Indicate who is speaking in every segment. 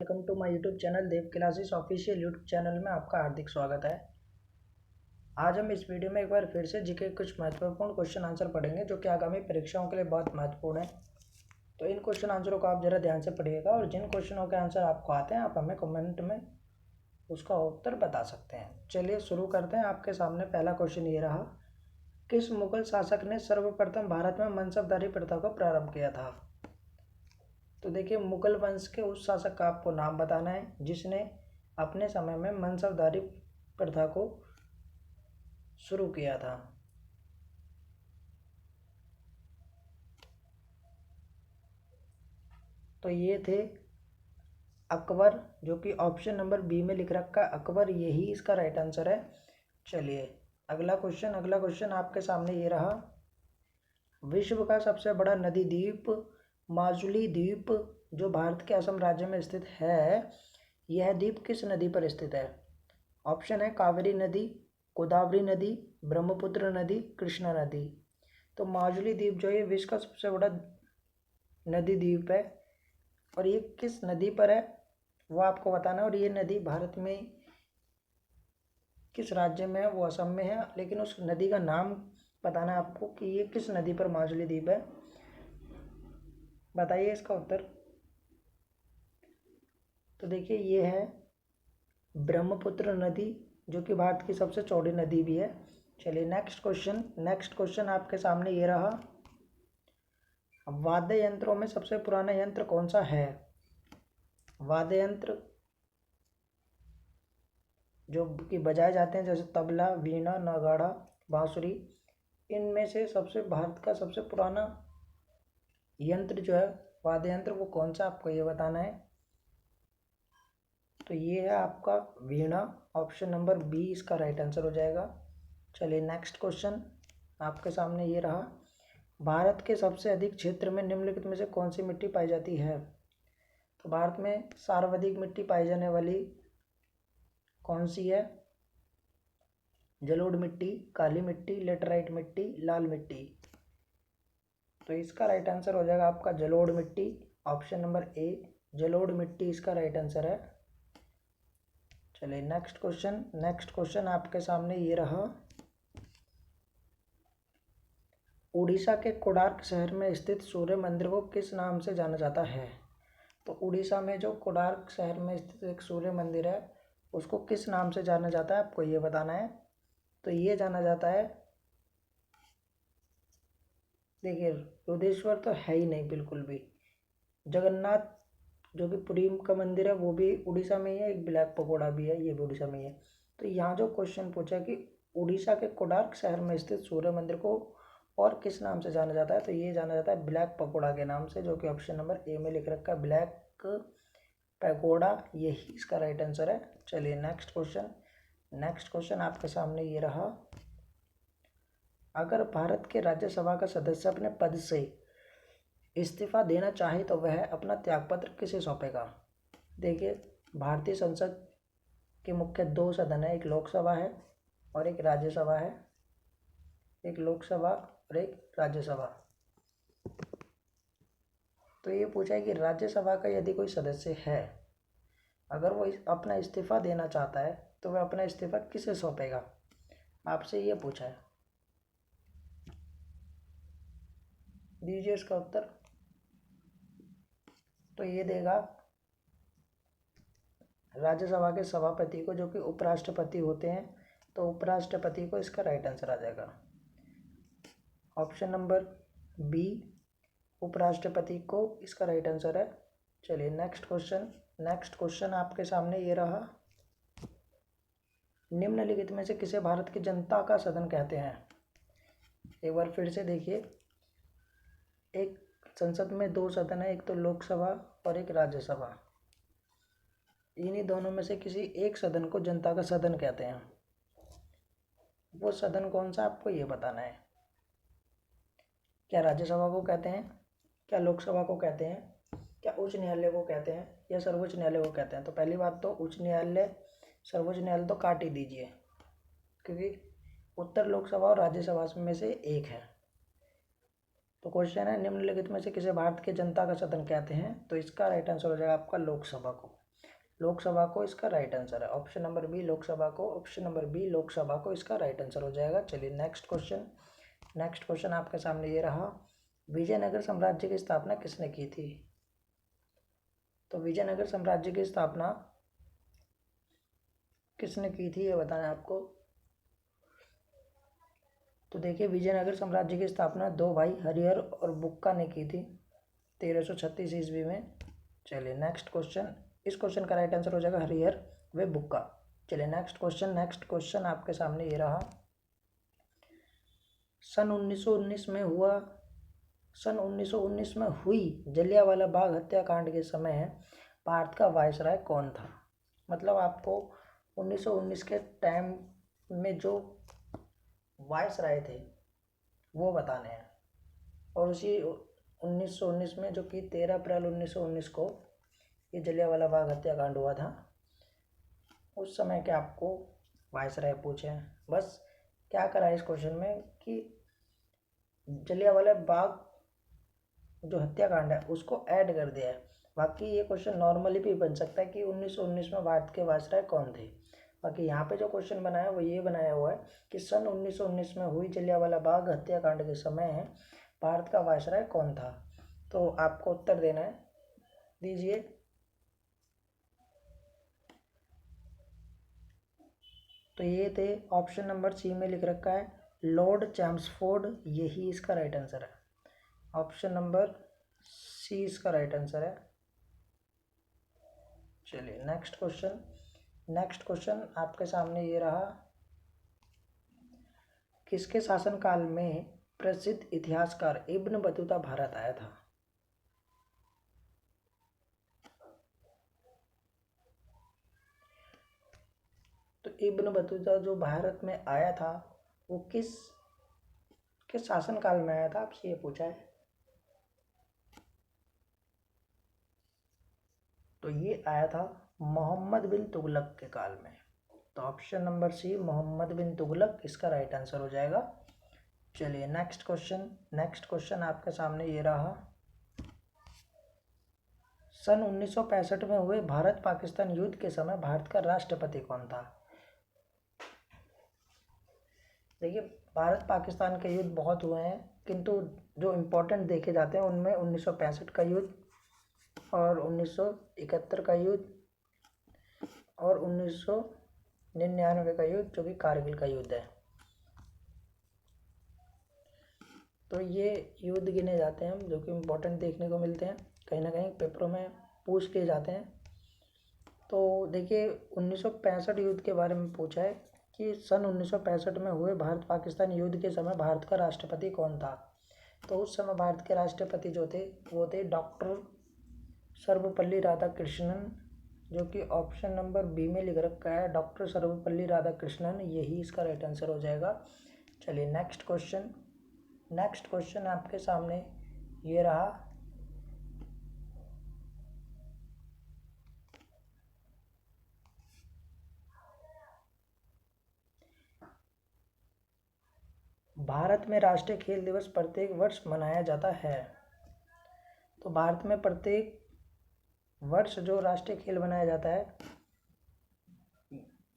Speaker 1: Welcome to my YouTube channel Dev classes official YouTube channel में आपका हार्दिक स्वागत है। आज हम इस वीडियो में एक बार फिर से जीके कुछ महत्वपूर्ण क्वेश्चन आंसर पढ़ेंगे जो कि आगामी परीक्षाओं के लिए बहुत महत्वपूर्ण है। तो इन क्वेश्चन आंसरों को आप ज़रा ध्यान से पढ़िएगा और जिन क्वेश्चनों के आंसर आपको आते हैं आप हमें कमेंट में उसका उत्तर बता सकते हैं। चलिए शुरू करते हैं। आपके सामने पहला क्वेश्चन ये रहा, किस मुगल शासक ने सर्वप्रथम भारत में मनसबदारी प्रथा को प्रारंभ किया था? तो देखिए, मुगल वंश के उस शासक का आपको नाम बताना है जिसने अपने समय में मनसबदारी प्रथा को शुरू किया था। तो ये थे अकबर, जो कि ऑप्शन नंबर बी में लिख रखा है अकबर, यही इसका राइट आंसर है। चलिए अगला क्वेश्चन आपके सामने ये रहा, विश्व का सबसे बड़ा नदी द्वीप माजुली द्वीप जो भारत के असम राज्य में स्थित है, यह द्वीप किस नदी पर स्थित है? ऑप्शन है कावेरी नदी, गोदावरी नदी, ब्रह्मपुत्र नदी, कृष्णा नदी। तो माजुली द्वीप जो है विश्व का सबसे बड़ा नदी द्वीप है और ये किस नदी पर है वो आपको बताना है। और ये नदी भारत में किस राज्य में है? वो असम में है, लेकिन उस नदी का नाम बताना है आपको कि ये किस नदी पर माजुली द्वीप है। बताइए इसका उत्तर। तो देखिए ये है ब्रह्मपुत्र नदी, जो कि भारत की सबसे चौड़ी नदी भी है। चलिए नेक्स्ट क्वेश्चन आपके सामने ये रहा, वाद्य यंत्रों में सबसे पुराना यंत्र कौन सा है? वाद्य यंत्र जो कि बजाए जाते हैं जैसे तबला, वीणा, नगाड़ा, बांसुरी, इनमें से भारत का सबसे पुराना यंत्र जो है वाद्य यंत्र वो कौन सा, आपको ये बताना है। तो ये है आपका वीणा, ऑप्शन नंबर बी इसका राइट आंसर हो जाएगा। चलिए नेक्स्ट क्वेश्चन आपके सामने ये रहा, भारत के सबसे अधिक क्षेत्र में निम्नलिखित में से कौन सी मिट्टी पाई जाती है? तो भारत में सर्वाधिक मिट्टी पाई जाने वाली कौन सी है? जलोढ़ मिट्टी, काली मिट्टी, लेटराइट मिट्टी, लाल मिट्टी। तो इसका राइट आंसर हो जाएगा आपका जलोढ़ मिट्टी, ऑप्शन नंबर ए जलोढ़ मिट्टी इसका राइट आंसर है। चलिए नेक्स्ट क्वेश्चन आपके सामने ये रहा, उड़ीसा के कोणार्क शहर में स्थित सूर्य मंदिर को किस नाम से जाना जाता है? तो उड़ीसा में जो कोणार्क शहर में स्थित एक सूर्य मंदिर है उसको किस नाम से जाना जाता है, आपको ये बताना है। तो ये जाना जाता है, देखिए रुद्रेश्वर तो है ही नहीं बिल्कुल भी, जगन्नाथ जो कि पुरी का मंदिर है वो भी उड़ीसा में ही है, एक ब्लैक पकोड़ा भी है ये भी उड़ीसा में ही है। तो यहाँ जो क्वेश्चन पूछा कि उड़ीसा के कोणार्क शहर में स्थित सूर्य मंदिर को और किस नाम से जाना जाता है, तो ये जाना जाता है ब्लैक पकोड़ा के नाम से, जो कि ऑप्शन नंबर ए में लिख रखा है ब्लैक पकोड़ा, यही इसका राइट आंसर है। चलिए नेक्स्ट क्वेश्चन आपके सामने ये रहा, अगर भारत के राज्यसभा का सदस्य अपने पद से इस्तीफा देना चाहे तो वह अपना त्यागपत्र किसे सौंपेगा? देखिए भारतीय संसद के मुख्य दो सदन है, एक लोकसभा है और एक राज्यसभा है, एक लोकसभा और एक राज्यसभा। तो ये पूछा है कि राज्यसभा का यदि कोई सदस्य है, अगर वो अपना इस्तीफा देना चाहता है तो वह अपना इस्तीफा किसे सौंपेगा, आपसे ये पूछा है। दीजिए इसका उत्तर। तो ये देगा राज्यसभा के सभापति को, जो कि उपराष्ट्रपति होते हैं, तो उपराष्ट्रपति को इसका राइट आंसर आ जाएगा, ऑप्शन नंबर बी उपराष्ट्रपति को इसका राइट आंसर है। चलिए नेक्स्ट क्वेश्चन आपके सामने ये रहा, निम्नलिखित में से किसे भारत की जनता का सदन कहते हैं? एक बार फिर से देखिए, एक संसद में दो सदन है, एक तो लोकसभा और एक राज्यसभा, इन्हीं दोनों में से किसी एक सदन को जनता का सदन कहते हैं। वो सदन कौन सा, आपको ये बताना है। क्या राज्यसभा को कहते हैं, क्या लोकसभा को कहते हैं, क्या उच्च न्यायालय को कहते हैं, या सर्वोच्च न्यायालय को कहते हैं? तो पहली बात तो उच्च न्यायालय सर्वोच्च न्यायालय तो काट ही दीजिए, क्योंकि उत्तर लोकसभा और राज्यसभा में से एक है। तो क्वेश्चन है निम्नलिखित में से किसे भारत के जनता का सदन कहते हैं, तो इसका राइट आंसर हो जाएगा आपका लोकसभा को। लोकसभा को इसका राइट आंसर है। ऑप्शन नंबर बी लोकसभा को, ऑप्शन नंबर बी लोकसभा को इसका राइट आंसर हो जाएगा। चलिए नेक्स्ट क्वेश्चन आपके सामने ये रहा, विजयनगर साम्राज्य की स्थापना किसने की थी? तो विजयनगर साम्राज्य की स्थापना किसने की थी ये बताना है आपको। तो देखिए, विजयनगर साम्राज्य की स्थापना दो भाई हरिहर और बुक्का ने की थी 1336 ईस्वी में। चलिए नेक्स्ट क्वेश्चन, इस क्वेश्चन का राइट आंसर हो जाएगा हरिहर व बुक्का। चलिए नेक्स्ट क्वेश्चन आपके सामने ये रहा, सन 1919 में हुई जलियांवाला बाग हत्याकांड के समय भारत का वायसराय कौन था? मतलब आपको 1919 के टाइम में जो वायसराय थे वो बताने हैं। और उसी 1919 में, जो कि 13 अप्रैल 1919 को ये जलियांवाला बाग हत्याकांड हुआ था, उस समय के आपको वायसराय पूछे हैं। बस क्या करा है इस क्वेश्चन में कि जलियांवाला बाग जो हत्याकांड है उसको ऐड कर दिया है। बाकी ये क्वेश्चन नॉर्मली भी बन सकता है कि 1919 में भारत के वायसराय कौन थे। बाकी यहाँ पे जो क्वेश्चन बनाया है वो ये बनाया हुआ है कि सन 1919 में हुई जलियांवाला बाग हत्याकांड के समय भारत का वायसराय कौन था। तो आपको उत्तर देना है, दीजिए। तो ये थे, ऑप्शन नंबर सी में लिख रखा है लॉर्ड चैम्सफोर्ड, यही इसका राइट आंसर है। ऑप्शन नंबर सी इसका राइट आंसर है। चलिए नेक्स्ट क्वेश्चन आपके सामने ये रहा, किसके शासनकाल में प्रसिद्ध इतिहासकार इब्न बतूता भारत आया था? तो इब्न बतूता जो भारत में आया था वो किस शासनकाल में आया था, आपसे ये पूछा है। तो ये आया था मोहम्मद बिन तुगलक के काल में। तो ऑप्शन नंबर सी मोहम्मद बिन तुगलक इसका राइट आंसर हो जाएगा। चलिए नेक्स्ट क्वेश्चन आपके सामने ये रहा, सन 1965 में हुए भारत पाकिस्तान युद्ध के समय भारत का राष्ट्रपति कौन था? देखिए, भारत पाकिस्तान के युद्ध बहुत हुए हैं, किंतु जो इम्पोर्टेंट देखे जाते हैं उनमें 1965 का युद्ध और 1971 का युद्ध और 1999 का युद्ध, जो कि कारगिल का युद्ध है। तो ये युद्ध गिने जाते हैं जो कि इम्पोर्टेंट देखने को मिलते हैं, कहीं ना कहीं पेपरों में पूछ के जाते हैं। तो देखिए, 1965 युद्ध के बारे में पूछा है कि सन 1965 में हुए भारत पाकिस्तान युद्ध के समय भारत का राष्ट्रपति कौन था? तो उस समय भारत के राष्ट्रपति जो थे वो थे डॉक्टर सर्वपल्ली राधाकृष्णन, जो कि ऑप्शन नंबर बी में लिख रखा है डॉक्टर सर्वपल्ली राधाकृष्णन, यही इसका राइट आंसर हो जाएगा। चलिए नेक्स्ट क्वेश्चन आपके सामने ये रहा, भारत में राष्ट्रीय खेल दिवस प्रत्येक वर्ष मनाया जाता है। तो भारत में प्रत्येक वर्ष जो राष्ट्रीय खेल मनाया जाता है,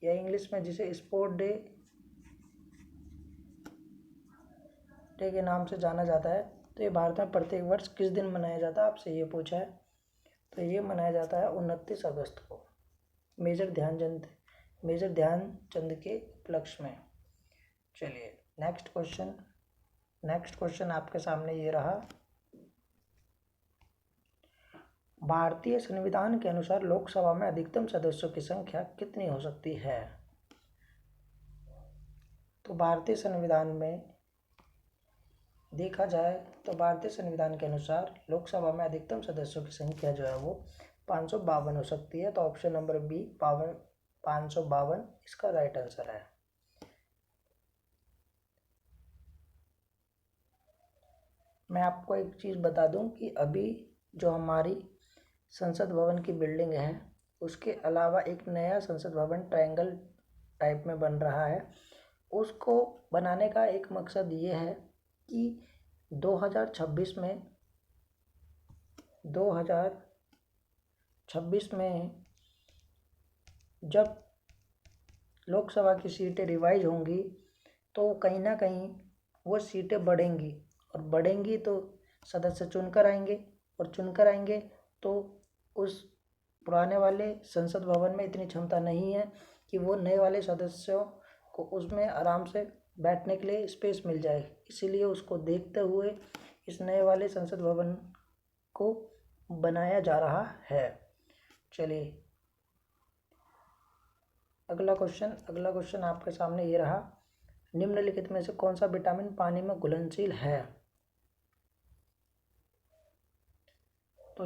Speaker 1: या इंग्लिश में जिसे स्पोर्ट डे के नाम से जाना जाता है, तो ये भारत में प्रत्येक वर्ष किस दिन मनाया जाता है, आपसे ये पूछा है। तो ये मनाया जाता है 29 अगस्त को, मेजर ध्यानचंद के उपलक्ष्य में। चलिए नेक्स्ट क्वेश्चन आपके सामने ये रहा, भारतीय संविधान के अनुसार लोकसभा में अधिकतम सदस्यों की संख्या कितनी हो सकती है? तो भारतीय संविधान में देखा जाए तो भारतीय संविधान के अनुसार लोकसभा में अधिकतम सदस्यों की संख्या जो है वो 552 हो सकती है। तो ऑप्शन नंबर बी 552 इसका राइट आंसर है। मैं आपको एक चीज़ बता दूं कि अभी जो हमारी संसद भवन की बिल्डिंग है उसके अलावा एक नया संसद भवन ट्रायंगल टाइप में बन रहा है। उसको बनाने का एक मकसद ये है कि 2026 में जब लोकसभा की सीटें रिवाइज होंगी तो कहीं ना कहीं वो सीटें बढ़ेंगी, और बढ़ेंगी तो सदस्य चुनकर आएंगे, और चुनकर आएंगे तो उस पुराने वाले संसद भवन में इतनी क्षमता नहीं है कि वो नए वाले सदस्यों को उसमें आराम से बैठने के लिए स्पेस मिल जाए। इसीलिए उसको देखते हुए इस नए वाले संसद भवन को बनाया जा रहा है। चलिए अगला क्वेश्चन आपके सामने ये रहा, निम्नलिखित में से कौन सा विटामिन पानी में घुलनशील है? तो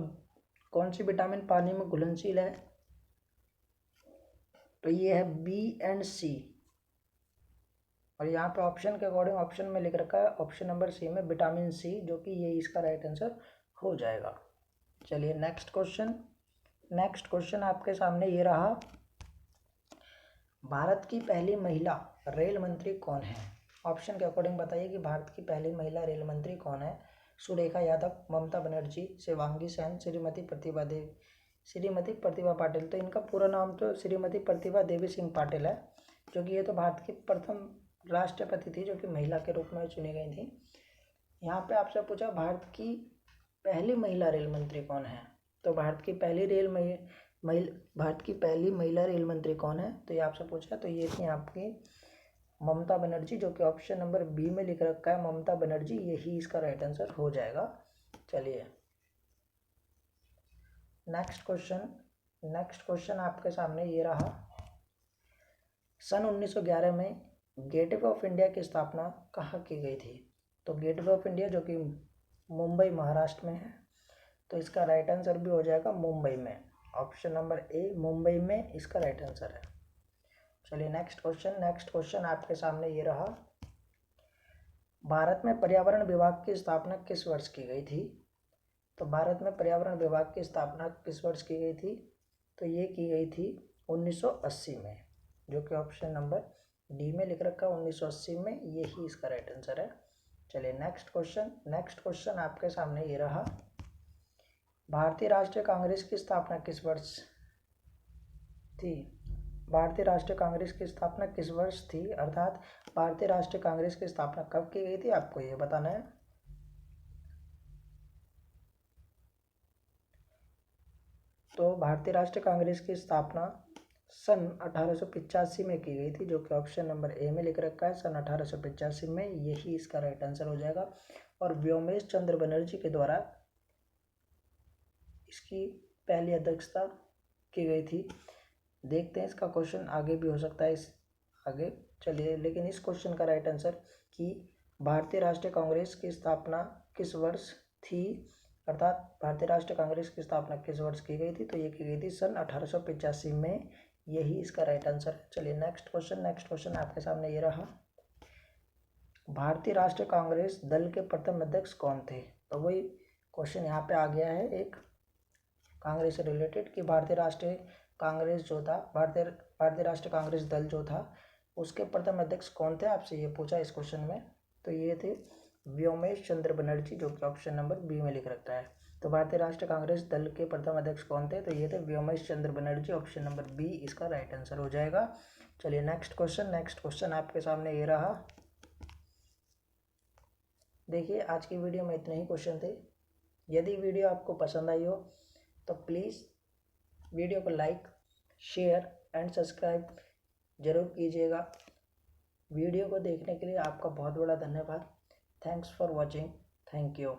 Speaker 1: कौन सी विटामिन पानी में घुलनशील है? तो ये है बी एंड सी, और यहाँ पे ऑप्शन के अकॉर्डिंग ऑप्शन में लिख रखा है ऑप्शन नंबर सी में विटामिन सी, जो कि ये इसका राइट आंसर हो जाएगा। चलिए नेक्स्ट क्वेश्चन आपके सामने ये रहा, भारत की पहली महिला रेल मंत्री कौन है? ऑप्शन के अकॉर्डिंग बताइए कि भारत की पहली महिला रेल मंत्री कौन है? सुरेखा यादव, ममता बनर्जी, शिवांगी सेन, श्रीमती प्रतिभा पाटिल। तो इनका पूरा नाम तो श्रीमती प्रतिभा देवी सिंह पाटिल है, जो कि ये तो भारत की प्रथम राष्ट्रपति थी जो कि महिला के रूप में चुनी गई थी। यहाँ पे आपसे पूछा भारत की पहली महिला रेल मंत्री कौन है? तो भारत की पहली महिला रेल मंत्री कौन है? तो ये आपसे पूछा, तो ये थी आपकी ममता बनर्जी, जो कि ऑप्शन नंबर बी में लिख रखा है ममता बनर्जी, यही इसका राइट आंसर हो जाएगा। चलिए नेक्स्ट क्वेश्चन आपके सामने ये रहा, सन 1911 में गेटवे ऑफ इंडिया की स्थापना कहाँ की गई थी? तो गेटवे ऑफ इंडिया जो कि मुंबई महाराष्ट्र में है, तो इसका राइट आंसर भी हो जाएगा मुंबई में। ऑप्शन नंबर ए मुंबई में इसका राइट आंसर है। चलिए नेक्स्ट क्वेश्चन आपके सामने ये रहा, भारत में पर्यावरण विभाग की स्थापना किस वर्ष की गई थी? तो भारत में पर्यावरण विभाग की स्थापना किस वर्ष की गई थी? तो ये की गई थी 1980 में, जो कि ऑप्शन नंबर डी में लिख रखा है 1980 में, यही इसका राइट आंसर है। चलिए नेक्स्ट क्वेश्चन आपके सामने ये रहा, भारतीय राष्ट्रीय कांग्रेस की स्थापना किस वर्ष थी? भारतीय राष्ट्रीय कांग्रेस की स्थापना किस वर्ष थी, अर्थात भारतीय राष्ट्रीय कांग्रेस की स्थापना कब की गई थी, आपको ये बताना है। तो भारतीय राष्ट्रीय कांग्रेस की स्थापना सन 1885 में की गई थी, जो कि ऑप्शन नंबर ए में लिख रखा है सन 1885 में, यही इसका राइट आंसर हो जाएगा। और व्योमेश चंद्र बनर्जी के द्वारा इसकी पहली अध्यक्षता की गई थी। देखते हैं इसका क्वेश्चन आगे भी हो सकता है इस आगे। चलिए लेकिन इस क्वेश्चन का राइट आंसर कि भारतीय राष्ट्रीय कांग्रेस की स्थापना किस वर्ष थी, अर्थात भारतीय राष्ट्रीय कांग्रेस की स्थापना किस वर्ष की गई थी? तो ये की गई थी सन 1885 में, यही इसका राइट आंसर है। चलिए नेक्स्ट क्वेश्चन आपके सामने ये रहा, भारतीय राष्ट्रीय कांग्रेस दल के प्रथम अध्यक्ष कौन थे? तो वही क्वेश्चन यहाँ पे आ गया है एक कांग्रेस से रिलेटेड, कि भारतीय राष्ट्रीय कांग्रेस जो था, भारतीय राष्ट्रीय कांग्रेस दल जो था, उसके प्रथम अध्यक्ष कौन थे, आपसे ये पूछा इस क्वेश्चन में। तो ये थे व्योमेश चंद्र बनर्जी, जो कि ऑप्शन नंबर बी में लिख रखा है। तो भारतीय राष्ट्रीय कांग्रेस दल के प्रथम अध्यक्ष कौन थे? तो ये थे व्योमेश चंद्र बनर्जी, ऑप्शन नंबर बी इसका राइट आंसर हो जाएगा। चलिए नेक्स्ट क्वेश्चन आपके सामने ये रहा, देखिए आज की वीडियो में इतने ही क्वेश्चन थे। यदि वीडियो आपको पसंद आई हो तो प्लीज़ वीडियो को लाइक, शेयर एंड सब्सक्राइब ज़रूर कीजिएगा। वीडियो को देखने के लिए आपका बहुत बड़ा धन्यवाद। Thanks for watching. Thank you.